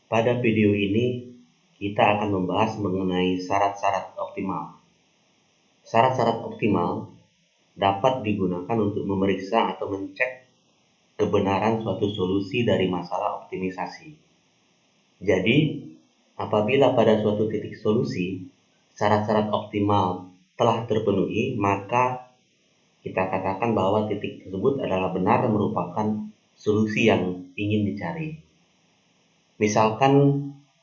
Pada video ini, kita akan membahas mengenai syarat-syarat optimal. Syarat-syarat optimal dapat digunakan untuk memeriksa atau mencek kebenaran suatu solusi dari masalah optimisasi. Jadi, apabila pada suatu titik solusi, syarat-syarat optimal telah terpenuhi, maka kita katakan bahwa titik tersebut adalah benar dan merupakan solusi yang ingin dicari. Misalkan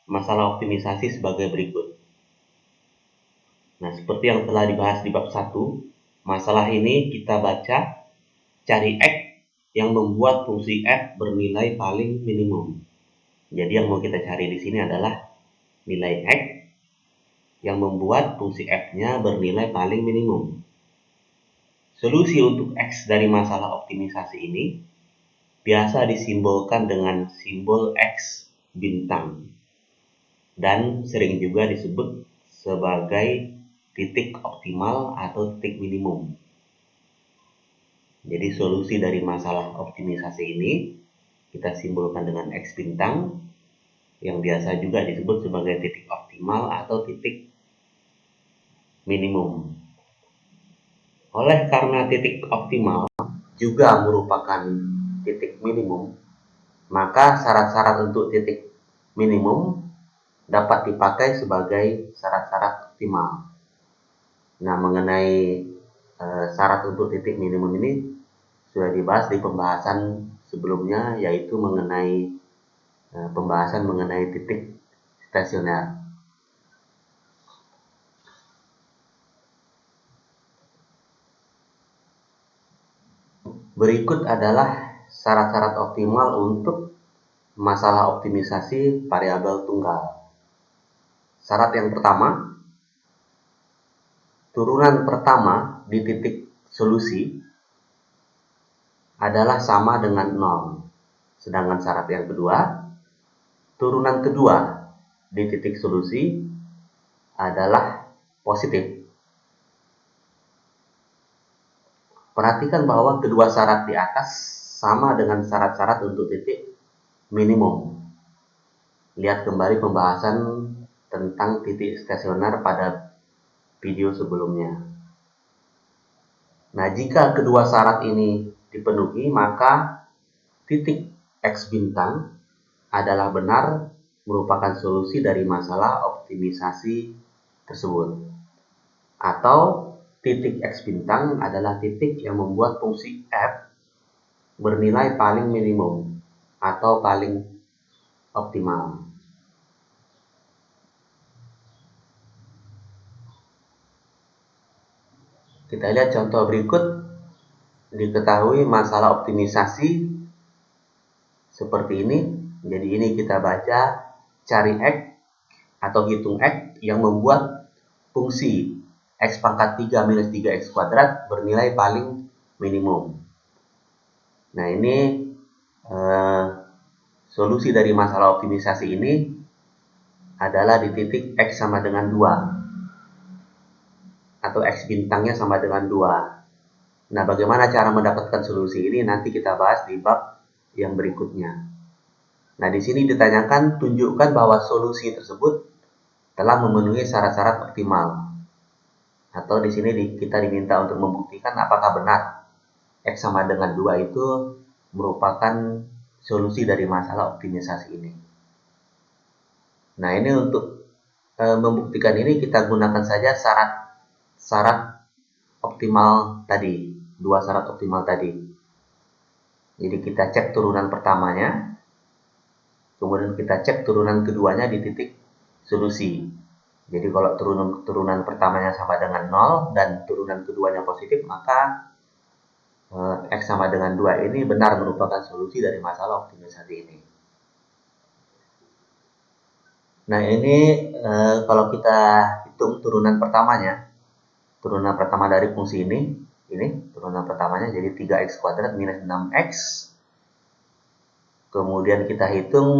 masalah optimisasi sebagai berikut. Nah, seperti yang telah dibahas di bab 1, masalah ini kita baca, cari X yang membuat fungsi F bernilai paling minimum. Jadi yang mau kita cari di sini adalah nilai X yang membuat fungsi F-nya bernilai paling minimum. Solusi untuk X dari masalah optimisasi ini biasa disimbolkan dengan simbol X bintang dan sering juga disebut sebagai titik optimal atau titik minimum. Jadi solusi dari masalah optimisasi ini kita simbolkan dengan X bintang yang biasa juga disebut sebagai titik optimal atau titik minimum. Oleh karena titik optimal juga merupakan titik minimum, maka syarat-syarat untuk titik minimum dapat dipakai sebagai syarat-syarat optimal. Nah, mengenai syarat untuk titik minimum ini sudah dibahas di pembahasan sebelumnya, yaitu mengenai pembahasan mengenai titik stasioner. Berikut adalah syarat-syarat optimal untuk masalah optimisasi variabel tunggal. Syarat yang pertama, turunan pertama di titik solusi adalah sama dengan 0. Sedangkan syarat yang kedua, turunan kedua di titik solusi adalah positif. Perhatikan bahwa kedua syarat di atas sama dengan syarat-syarat untuk titik minimum. Lihat kembali pembahasan tentang titik stasioner pada video sebelumnya. Nah, jika kedua syarat ini dipenuhi, maka titik X bintang adalah benar merupakan solusi dari masalah optimisasi tersebut. Atau titik X bintang adalah titik yang membuat fungsi F bernilai paling minimum atau paling optimal. Kita lihat contoh berikut. Diketahui masalah optimisasi seperti ini. Jadi ini kita baca, cari X atau hitung X yang membuat fungsi X pangkat 3 minus 3X kuadrat bernilai paling minimum. Nah, ini solusi dari masalah optimisasi ini adalah di titik X sama dengan 2 atau X bintangnya sama dengan 2. Nah, bagaimana cara mendapatkan solusi ini nanti kita bahas di bab yang berikutnya. Nah, di sini ditanyakan tunjukkan bahwa solusi tersebut telah memenuhi syarat-syarat optimal. Atau di sini kita diminta untuk membuktikan apakah benar X sama dengan 2 itu merupakan solusi dari masalah optimisasi ini. Nah, ini untuk membuktikan ini kita gunakan saja syarat optimal tadi, dua syarat optimal tadi. Jadi kita cek turunan pertamanya, kemudian kita cek turunan keduanya di titik solusi. Jadi kalau turunan pertamanya sama dengan 0 dan turunan keduanya positif, maka X sama dengan 2 ini benar merupakan solusi dari masalah optimisasi ini. Nah, ini kalau kita hitung turunan pertamanya, turunan pertama dari fungsi ini turunan pertamanya jadi 3X kuadrat minus 6X. Kemudian kita hitung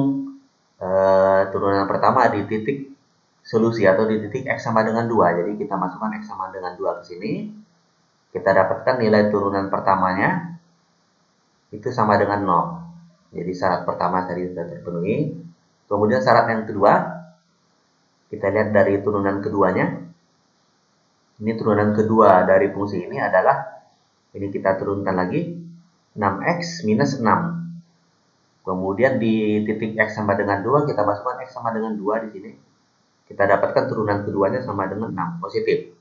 turunan pertama di titik solusi atau di titik X sama dengan 2. Jadi kita masukkan X sama dengan 2 ke sini. Kita dapatkan nilai turunan pertamanya itu sama dengan 0. Jadi syarat pertama tadi sudah terpenuhi. Kemudian syarat yang kedua, kita lihat dari turunan keduanya. Ini turunan kedua dari fungsi ini adalah, ini kita turunkan lagi, 6x minus 6. Kemudian di titik x sama dengan 2, kita masukkan x sama dengan 2 di sini. Kita dapatkan turunan keduanya sama dengan 6, positif.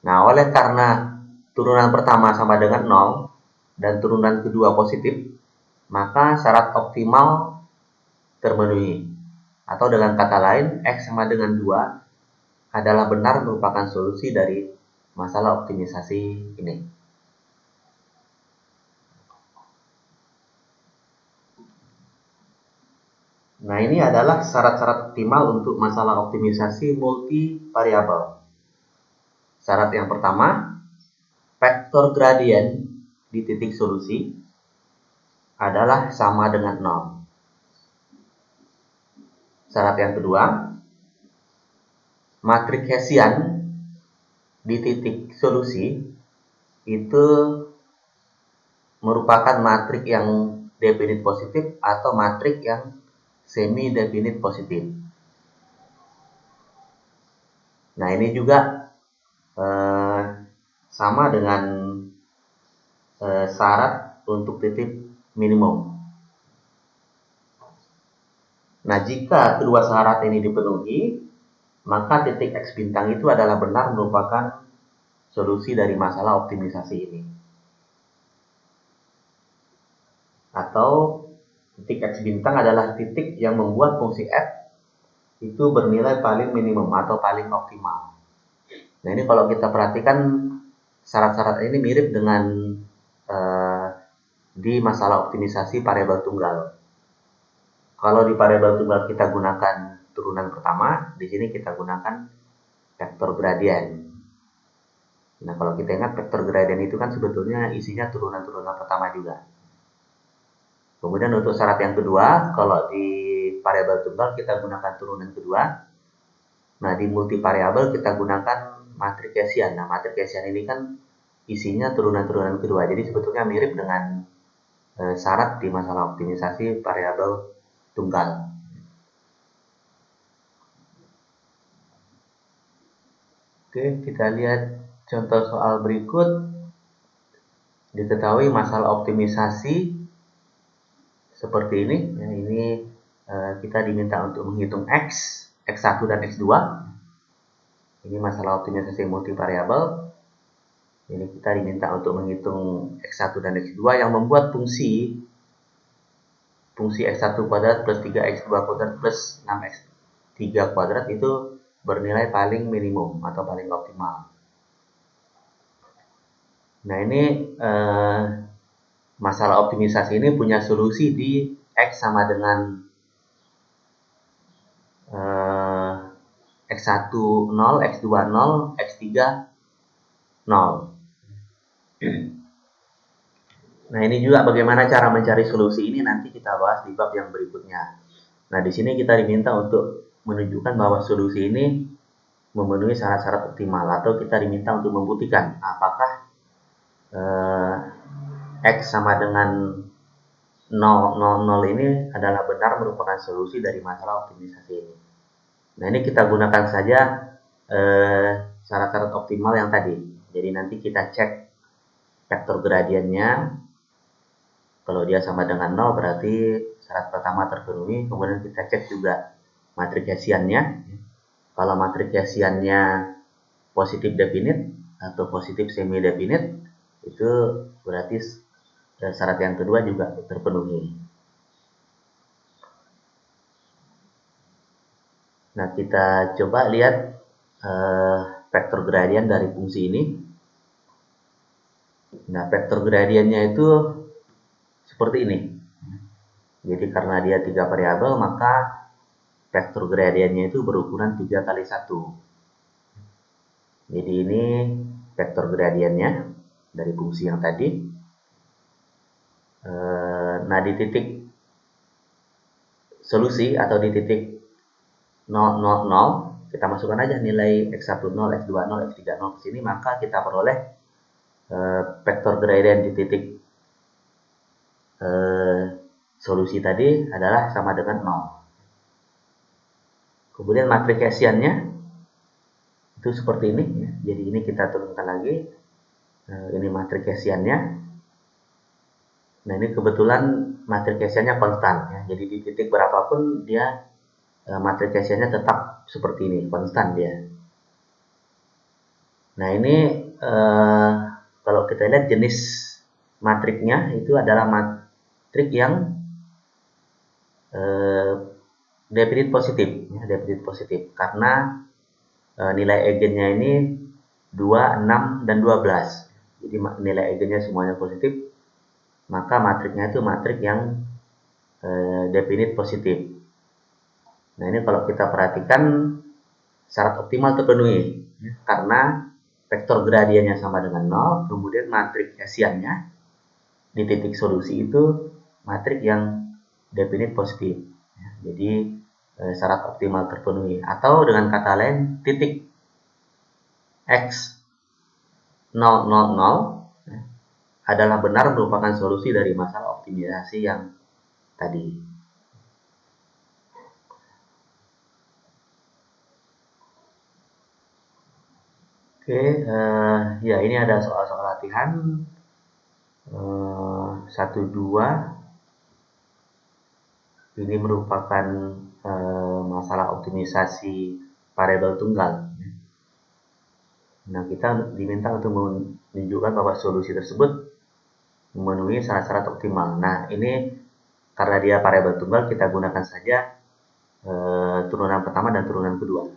Nah, oleh karena turunan pertama sama dengan 0 dan turunan kedua positif, maka syarat optimal terpenuhi. Atau dengan kata lain, x sama dengan 2 adalah benar merupakan solusi dari masalah optimisasi ini. Nah, ini adalah syarat-syarat optimal untuk masalah optimisasi multivariabel. Syarat yang pertama, vektor gradien di titik solusi adalah sama dengan 0. Syarat yang kedua, matrik Hessian di titik solusi itu merupakan matrik yang definit positif atau matrik yang semi definit positif. Nah, ini juga sama dengan syarat untuk titik minimum. Nah, jika kedua syarat ini dipenuhi, maka titik X bintang itu adalah benar merupakan solusi dari masalah optimisasi ini. Atau titik X bintang adalah titik yang membuat fungsi f itu bernilai paling minimum atau paling optimal. Nah, ini kalau kita perhatikan syarat-syarat ini mirip dengan di masalah optimisasi variabel tunggal. Kalau di variabel tunggal kita gunakan turunan pertama, di sini kita gunakan vektor gradien. Nah, kalau kita ingat vektor gradien itu kan sebetulnya isinya turunan-turunan pertama juga. Kemudian untuk syarat yang kedua, kalau di variabel tunggal kita gunakan turunan kedua. Nah, di multivariabel kita gunakan matrik Hessian. Nah, matrik Hessian ini kan isinya turunan-turunan kedua. Jadi sebetulnya mirip dengan syarat di masalah optimisasi variabel tunggal. Oke, kita lihat contoh soal berikut. Diketahui masalah optimisasi seperti ini. Ya, ini kita diminta untuk menghitung x, x1 dan x2. Ini masalah optimisasi multivariabel. Ini kita diminta untuk menghitung x1 dan x2 yang membuat fungsi x1 kuadrat plus 3x2 kuadrat plus 6x3 kuadrat itu bernilai paling minimum atau paling optimal. Nah, ini masalah optimisasi ini punya solusi di x sama dengan x1 0, x2 0, x3 0. Nah, ini juga bagaimana cara mencari solusi ini nanti kita bahas di bab yang berikutnya. Nah, di sini kita diminta untuk menunjukkan bahwa solusi ini memenuhi syarat-syarat optimal, atau kita diminta untuk membuktikan apakah x sama dengan 0, 0, 0 ini adalah benar merupakan solusi dari masalah optimisasi ini. Nah, ini kita gunakan saja syarat-syarat optimal yang tadi. Jadi nanti kita cek vektor gradiennya. Kalau dia sama dengan 0 berarti syarat pertama terpenuhi. Kemudian kita cek juga matrik Hessiannya. Kalau matrik Hessiannya positif definit atau positif semi definit, itu berarti syarat yang kedua juga terpenuhi. Nah, kita coba lihat vektor gradien dari fungsi ini. Nah, vektor gradiennya itu seperti ini. Jadi karena dia 3 variabel, maka vektor gradiennya itu berukuran 3 kali 1. Jadi ini vektor gradiennya dari fungsi yang tadi. Nah, di titik solusi atau di titik 0, 0, 0, kita masukkan aja nilai x1 0, x2 0, x3 0 ke sini, maka kita peroleh vektor gradien di titik solusi tadi adalah sama dengan 0. Kemudian matriks Hessiannya itu seperti ini ya. Jadi ini kita turunkan lagi. Ini matriks Hessiannya. Nah, ini kebetulan matriks Hessiannya konstan ya. Jadi di titik berapapun dia matriks Hessiannya tetap seperti ini, konstan dia. Nah, ini kalau kita lihat jenis matriknya itu adalah matrik yang definite positif ya, definite positif karena nilai eigennya ini 2, 6, dan 12. Jadi nilai eigennya semuanya positif, maka matriknya itu matrik yang definite positif. Nah, ini kalau kita perhatikan syarat optimal terpenuhi ya, karena vektor gradiennya sama dengan 0, kemudian matriks Hessiannya di titik solusi itu matrik yang definite positif ya. Jadi syarat optimal terpenuhi, atau dengan kata lain titik x 0, 0, 0 ya, adalah benar merupakan solusi dari masalah optimalisasi yang tadi. Oke, ya ini ada soal-soal latihan 1-2. Ini merupakan masalah optimisasi variabel tunggal. Nah, kita diminta untuk menunjukkan bahwa solusi tersebut memenuhi syarat-syarat optimal. Nah, ini karena dia variabel tunggal, kita gunakan saja turunan pertama dan turunan kedua.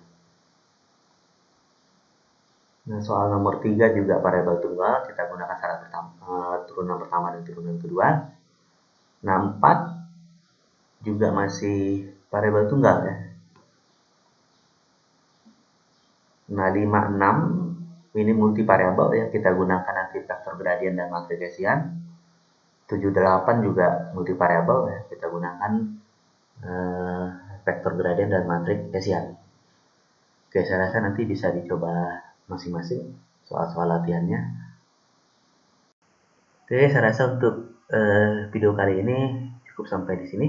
Nah, soal nomor 3 juga variabel tunggal, kita gunakan syarat pertama, turunan pertama dan turunan kedua. Nah, 4 juga masih variabel tunggal ya. Nah, 5, 6 ini multivariabel ya, kita gunakan nanti vektor gradien dan matriks Hessian. 7, 8 juga multivariabel ya, kita gunakan vektor gradien dan matriks Hessian. Oke, saya rasa nanti bisa dicoba masing-masing soal-soal latihannya. Oke, saya rasa untuk video kali ini cukup sampai di sini.